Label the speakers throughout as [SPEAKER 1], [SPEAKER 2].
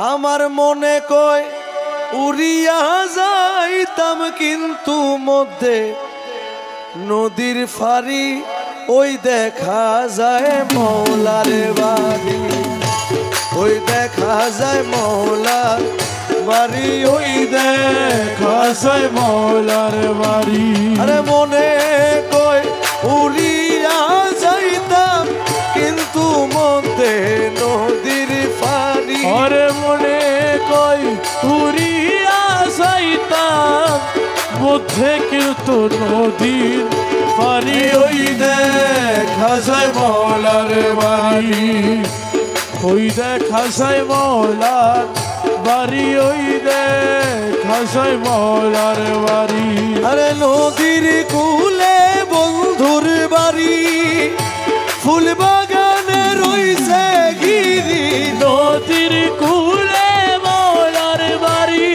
[SPEAKER 1] আমার মনে কয় উড়িয়া যাইতাম, কিন্তু মধ্যে নদীর ফাড়ি ওই দেখা যায় মৌলার বাড়ি, ওই দেখা যায় মৌলার বাড়ি, ওই দেখা যায় মৌলার বাড়ি। আরে মনে কয় উড়িয়া যাইতাম, কিন্তু মধ্যে নদীর ফাড়ি।
[SPEAKER 2] আরে মনে কয় উড়িয়া যাইতাম, মধ্যে কিন্তু নদীর পানি, ওই দেখা যায় মৌলার বাড়ি, ওই দেখা যায় মৌলার বাড়ি, ওই দেখা যায় মৌলার বাড়ি।
[SPEAKER 1] আরে নদীর কূলে বন্ধুর বাড়ি, ফুল বাগানে রইছে গিরি।
[SPEAKER 2] নদীর কূলে মৌলার বাড়ি,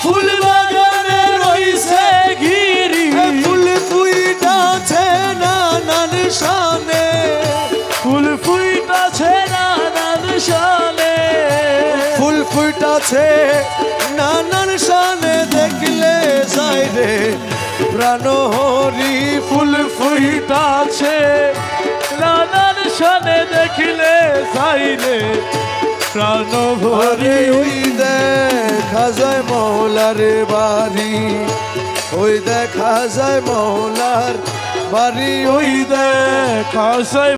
[SPEAKER 2] ফুল বাগানে রইছে গিরি।
[SPEAKER 1] ফুল ফুইটাছে নানান শানে,
[SPEAKER 2] ফুল ফুইটাছে নানান শানে,
[SPEAKER 1] ফুল ফুইটাছে নানান শানে, দেখলে যাই রে প্রাণহরি।
[SPEAKER 2] ফুল ফুইটাছে নানান শানে, দেখলে যাইলে প্রাণ ভরি।
[SPEAKER 1] ওই দেখা যায় মৌলার বাড়ি, ওই দেখা যায় মৌলার বাড়ি,
[SPEAKER 2] ওই দেখা যায়